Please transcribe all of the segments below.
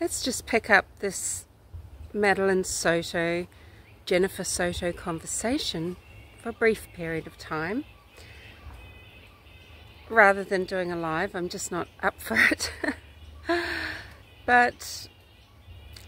Let's just pick up this Madelinesoto, Jennifer Soto conversation for a brief period of time. Rather than doing a live, I'm just not up for it. But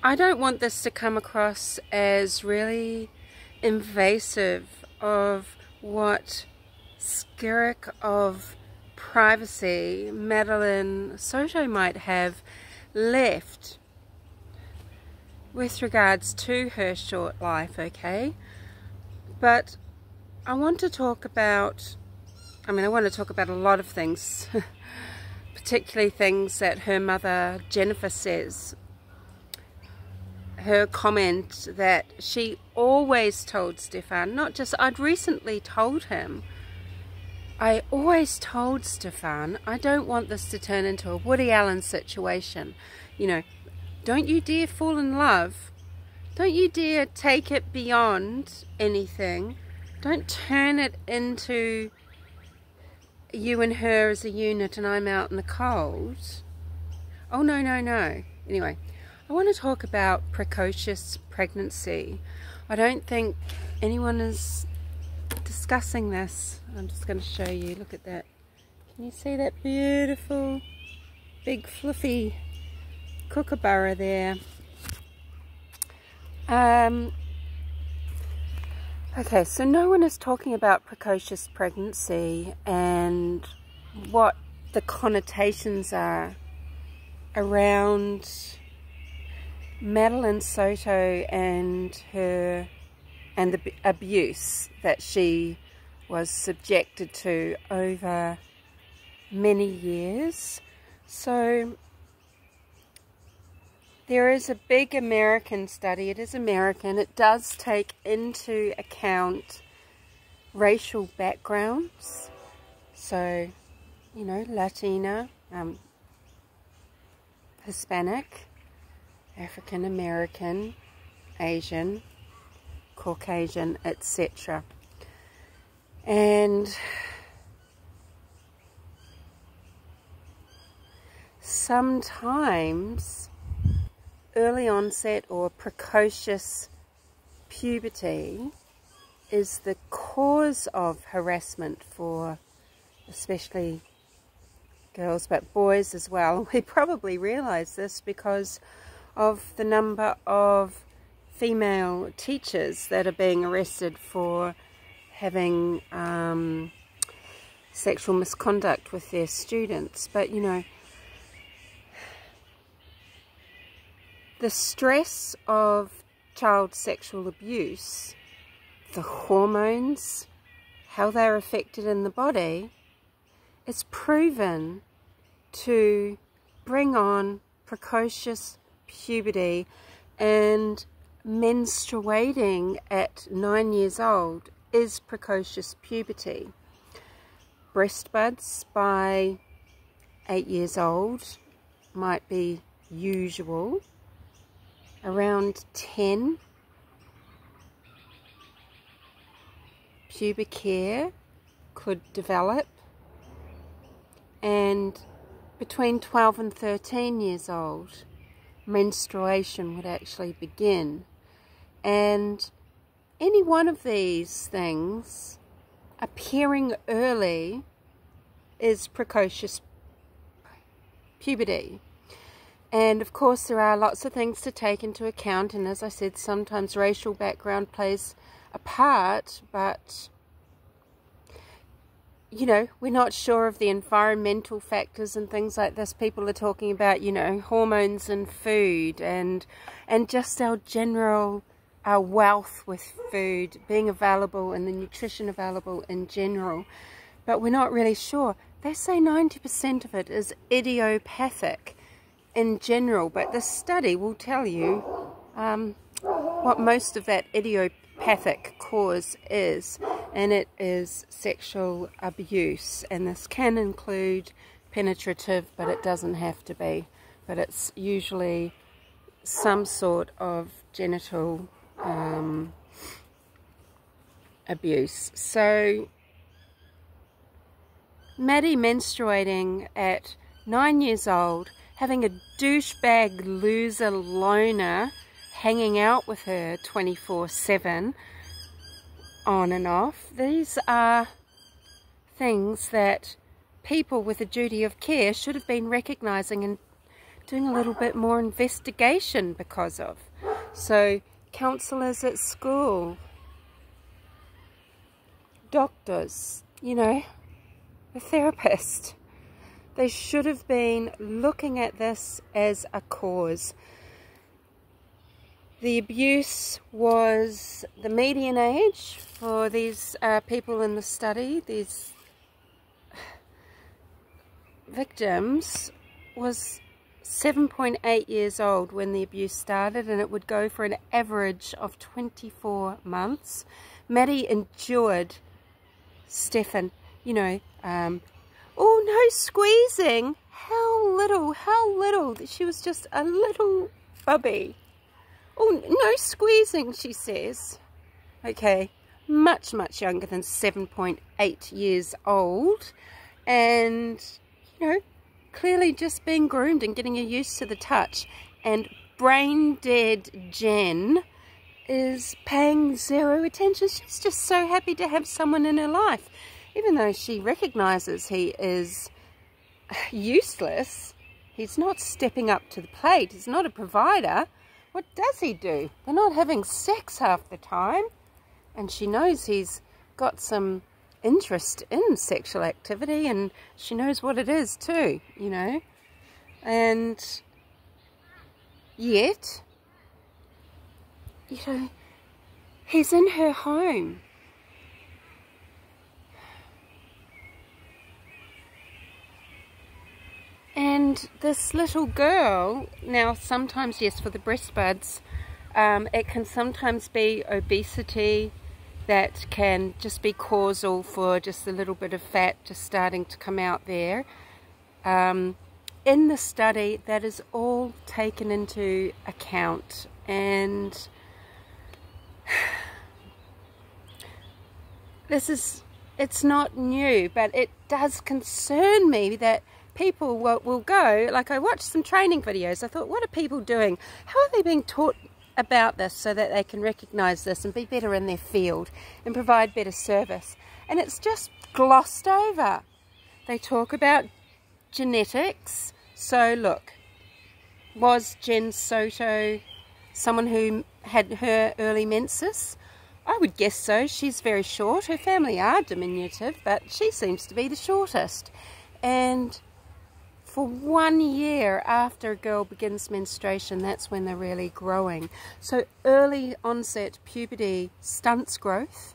I don't want this to come across as really invasive of what skerrick of privacy Madelinesoto might have left with regards to her short life, okay? But I want to talk about, I want to talk about a lot of things, particularly things that her mother Jennifer says. Her comment that she always told Stefan, not just, I'd recently told him, I always told Stefan, I don't want this to turn into a Woody Allen situation. You know, don't you dare fall in love. Don't you dare take it beyond anything. Don't turn it into you and her as a unit and I'm out in the cold. Oh, no, no, no. Anyway, I want to talk about precocious pregnancy. I don't think anyone is discussing this. I'm just going to show you. Look at that. Can you see that beautiful, big, fluffy kookaburra there? Okay, so no one is talking about precocious pregnancy and what the connotations are around Madelinesoto and the abuse that she was subjected to over many years. So there is a big American study. It is American. It does take into account racial backgrounds. So, you know, Latina, Hispanic, African American, Asian, Caucasian, etc. And sometimes early onset or precocious puberty is the cause of harassment for especially girls, but boys as well. We probably realize this because of the number of female teachers that are being arrested for having sexual misconduct with their students. But you know, the stress of child sexual abuse, the hormones, how they're affected in the body, is proven to bring on precocious puberty, and menstruating at 9 years old is precocious puberty. Breast buds by 8 years old might be usual. Around 10, pubic hair could develop, and between 12 and 13 years old, menstruation would actually begin. And any one of these things appearing early is precocious puberty. And of course there are lots of things to take into account, and as I said, sometimes racial background plays a part, but you know, we're not sure of the environmental factors and things like this. People are talking about, you know, hormones and food and just our general, our wealth with food being available and the nutrition available in general. But we're not really sure. They say 90% of it is idiopathic in general, but this study will tell you what most of that idiopathic cause is, and it is sexual abuse. And this can include penetrative, but it doesn't have to be, but it's usually some sort of genital abuse. So Maddie menstruating at 9 years old having a douchebag loser loner hanging out with her 24/7 on and off. These are things that people with a duty of care should have been recognizing and doing a little bit more investigation because of. So counsellors at school, doctors, you know, a therapist, they should have been looking at this as a cause. The abuse was, the median age for these people in the study, these victims, was 7.8 years old when the abuse started, and it would go for an average of 24 months. Maddie endured Stefan, you know, oh, no squeezing. How little, she was just a little bubby. Oh, no squeezing, she says. Okay, much younger than 7.8 years old. And, you know, clearly just being groomed and getting used to the touch. And brain dead Jen is paying zero attention. She's just so happy to have someone in her life. Even though she recognizes he is useless, he's not stepping up to the plate. He's not a provider. What does he do? They're not having sex half the time. And she knows he's got some interest in sexual activity, and she knows what it is too, you know. And yet, you know, he's in her home. And this little girl, now sometimes, yes, for the breast buds, it can sometimes be obesity that can just be causal for just a little bit of fat just starting to come out there. In the study, that is all taken into account. And it's not new, but it does concern me that people will go, like I watched some training videos, I thought, what are people doing? How are they being taught about this so that they can recognize this and be better in their field and provide better service? And it's just glossed over. They talk about genetics. So look, was Jen Soto someone who had her early menses? I would guess so. She's very short. Her family are diminutive, but she seems to be the shortest. And for 1 year after a girl begins menstruation, that's when they're really growing. So early onset puberty stunts growth.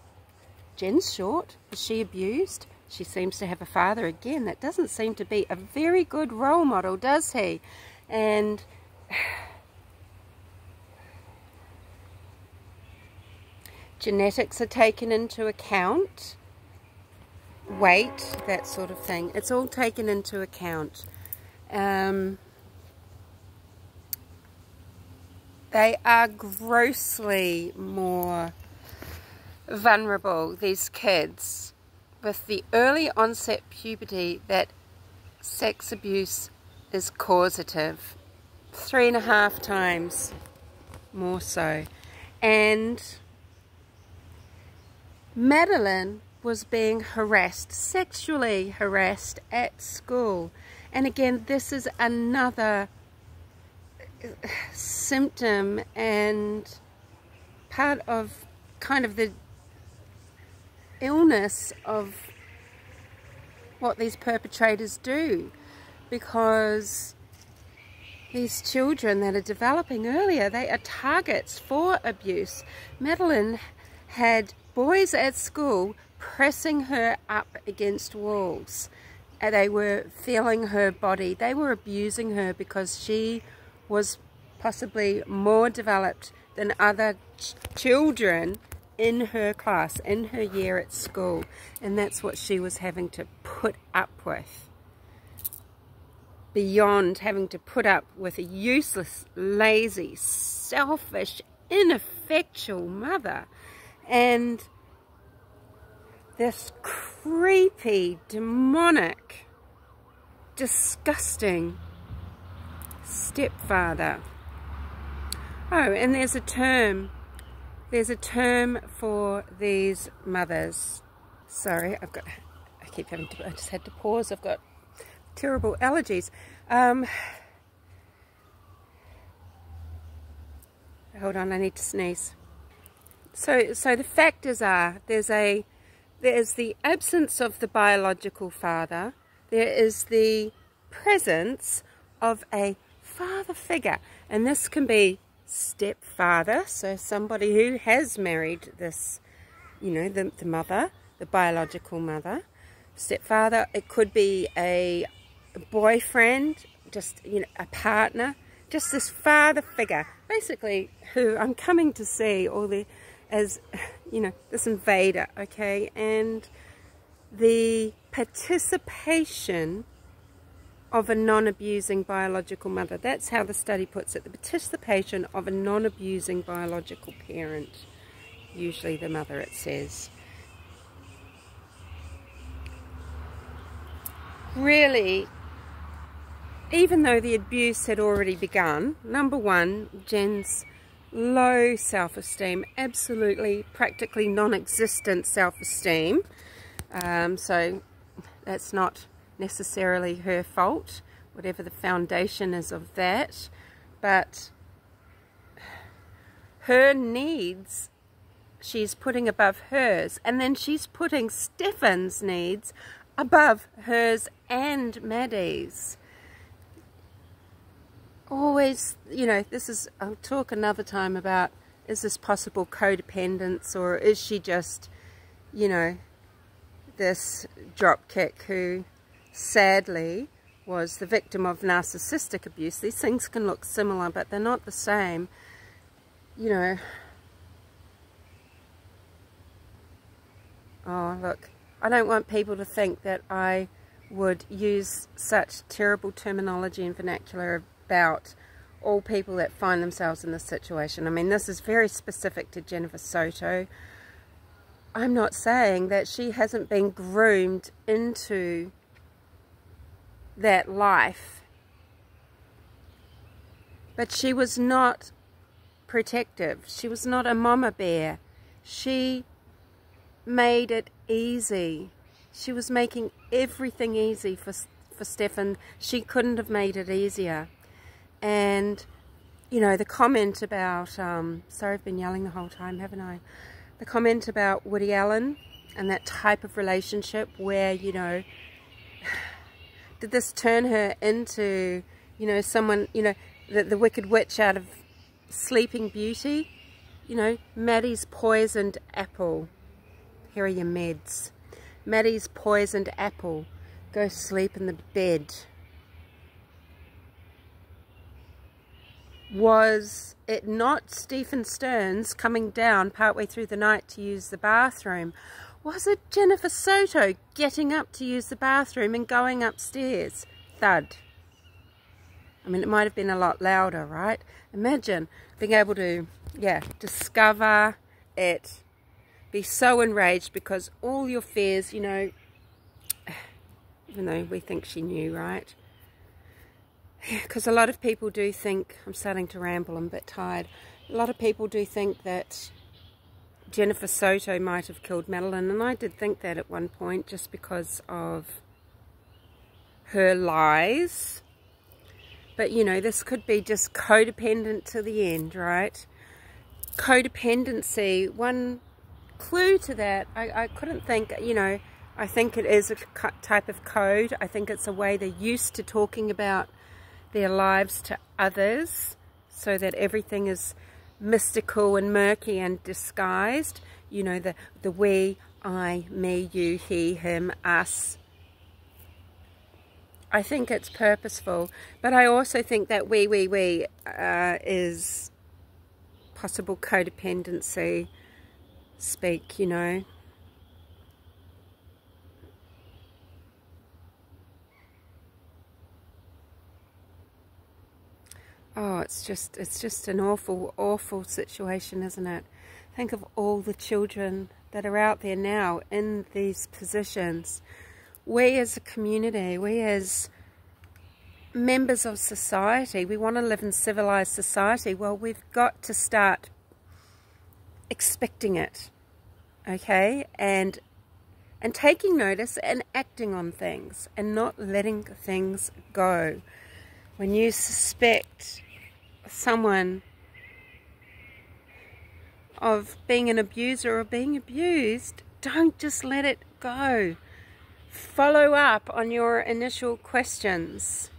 Jen's short. Is she abused? She seems to have a father. Again, that doesn't seem to be a very good role model, does he? And genetics are taken into account. Weight, that sort of thing. It's all taken into account. They are grossly more vulnerable, these kids, with the early onset puberty, that sex abuse is causative. 3.5 times more so. And Madeline was being harassed, sexually harassed at school. And again, this is another symptom and part of kind of the illness of what these perpetrators do, because these children that are developing earlier, they are targets for abuse. Madeline had boys at school pressing her up against walls. They were feeling her body. They were abusing her because she was possibly more developed than other children in her class, in her year at school. And that's what she was having to put up with. Beyond having to put up with a useless, lazy, selfish, ineffectual mother. And this creepy, demonic, disgusting stepfather. Oh, and there's a term for these mothers. Sorry, I just had to pause. I've got terrible allergies. Hold on, I need to sneeze. So the factors are, there is the absence of the biological father. There is the presence of a father figure, and this can be stepfather, so somebody who has married this, you know, the mother, the biological mother. Stepfather, it could be a boyfriend, just, you know, a partner, just this father figure, basically, who I'm coming to see as, you know, this invader, okay, and the participation of a non-abusing biological mother. That's how the study puts it, the participation of a non-abusing biological parent, usually the mother, it says. Really, even though the abuse had already begun, number one, Jen's low self-esteem, absolutely, practically non-existent self-esteem, so that's not necessarily her fault, whatever the foundation is of that, but her needs she's putting above hers, and then she's putting Stefan's needs above hers and Maddie's. Always, you know, this is, I'll talk another time about, is this possible codependence, or is she just, you know, this dropkick who sadly was the victim of narcissistic abuse. These things can look similar, but they're not the same, you know. Oh, look, I don't want people to think that I would use such terrible terminology and vernacular about all people that find themselves in this situation. I mean, this is very specific to Jennifer Soto. I'm not saying that she hasn't been groomed into that life, but she was not protective. She was not a mama bear. She made it easy. She was making everything easy for Stefan. She couldn't have made it easier. And, you know, the comment about, sorry, I've been yelling the whole time, haven't I? The comment about Woody Allen and that type of relationship where, you know, did this turn her into, you know, someone, you know, the wicked witch out of Sleeping Beauty? You know, Maddie's poisoned apple. Here are your meds. Maddie's poisoned apple. Go sleep in the bed. Was it not Stephen Stearns coming down partway through the night to use the bathroom? Was it Jennifer Soto getting up to use the bathroom and going upstairs? Thud. I mean, it might have been a lot louder, right? Imagine being able to, yeah, discover it, be so enraged because all your fears, you know, even though we think she knew, right? Because a lot of people do think, I'm starting to ramble, I'm a bit tired. A lot of people do think that Jennifer Soto might have killed Madeline, and I did think that at one point just because of her lies. But, you know, this could be just codependent to the end, right? Codependency, one clue to that, I couldn't think, you know, I think it is a type of code. I think it's a way they're used to talking about their lives to others so that everything is mystical and murky and disguised. You know, the we, I, me, you, he, him, us. I think it's purposeful, but I also think that we is possible codependency speak, you know. Oh, it's just an awful situation, isn't it? Think of all the children that are out there now in these positions. We as a community, we as members of society, we want to live in civilized society, well, we've got to start expecting it, okay, and taking notice and acting on things and not letting things go. When you suspect someone of being an abuser or being abused, don't just let it go. Follow up on your initial questions.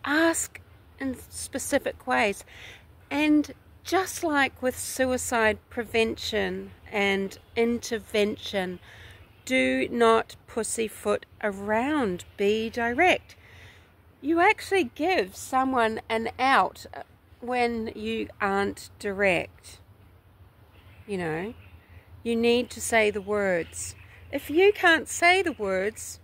Ask in specific ways. And just like with suicide prevention and intervention, do not pussyfoot around. Be direct. You actually give someone an out when you aren't direct. You know, you need to say the words. If you can't say the words,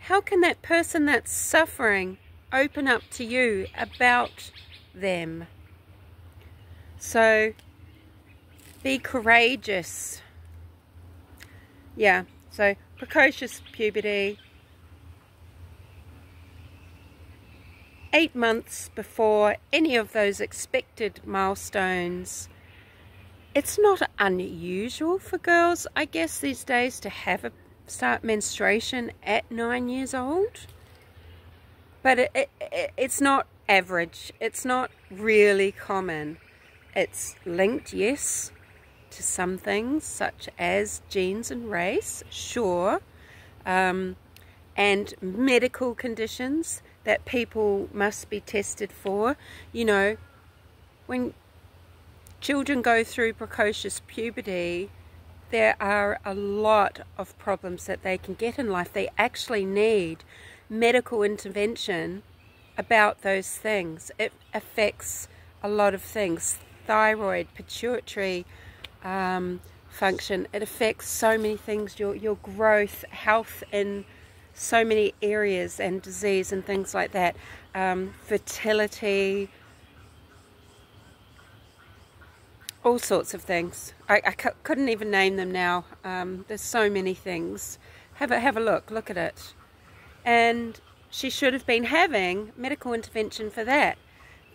how can that person that's suffering open up to you about them? So, be courageous. Yeah, so precocious puberty. 8 months before any of those expected milestones. It's not unusual for girls, I guess, these days to have start menstruation at 9 years old. But it's not average. It's not really common. It's linked, yes, to some things such as genes and race, sure, and medical conditions that people must be tested for. You know, when children go through precocious puberty, there are a lot of problems that they can get in life. They actually need medical intervention about those things. It affects a lot of things. Thyroid, pituitary function. It affects so many things. Your growth, health in so many areas, and disease and things like that. Fertility, all sorts of things. I couldn't even name them now. There's so many things. Have a look at it. And she should have been having medical intervention for that.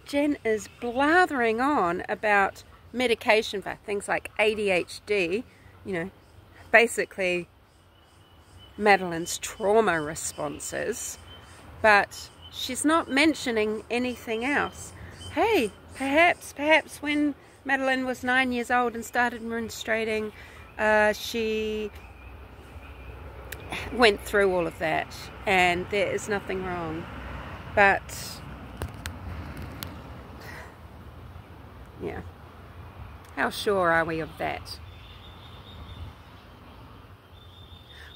Jen is blathering on about medication for things like ADHD, you know, basically Madeline's trauma responses, but she's not mentioning anything else. Hey, perhaps when Madeline was 9 years old and started menstruating, she went through all of that, and there is nothing wrong. But yeah, how sure are we of that?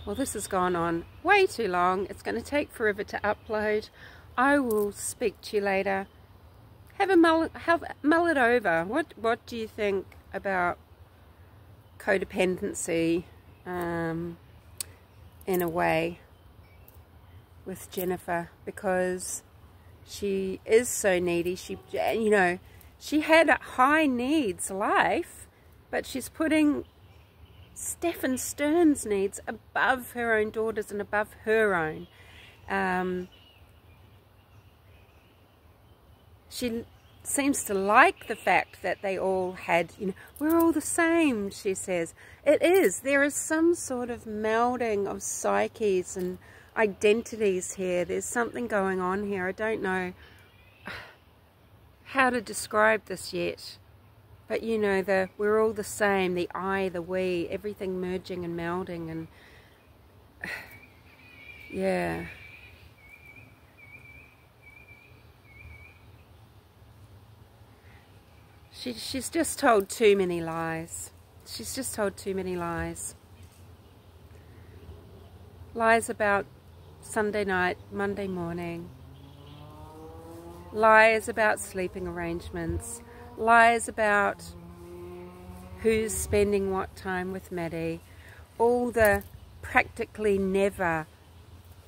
Well, this has gone on way too long. It's going to take forever to upload. I will speak to you later. Have a mull it over. What do you think about codependency in a way with Jennifer? Because she is so needy. She, you know, she had a high needs life, but she's putting Stephen Stern's needs above her own daughters and above her own. She seems to like the fact that they all had, you know, we're all the same, she says. It is. There is some sort of melding of psyches and identities here. There's something going on here. I don't know how to describe this yet. But you know, we're all the same, the I, the we, everything merging and melding, and yeah. She's just told too many lies. She's just told too many lies. Lies about Sunday night, Monday morning. Lies about sleeping arrangements. Lies about who's spending what time with Maddie. All the practically never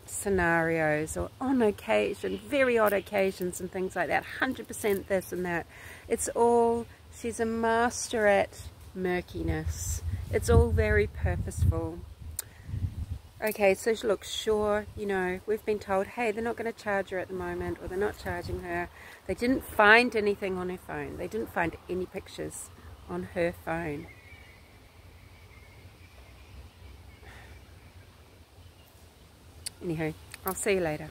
scenarios, or on occasion, very odd occasions and things like that. 100% this and that. It's all, she's a master at murkiness. It's all very purposeful. Okay, so look, sure, you know, we've been told, hey, they're not going to charge her at the moment, or they're not charging her. They didn't find anything on her phone. They didn't find any pictures on her phone. Anywho, I'll see you later.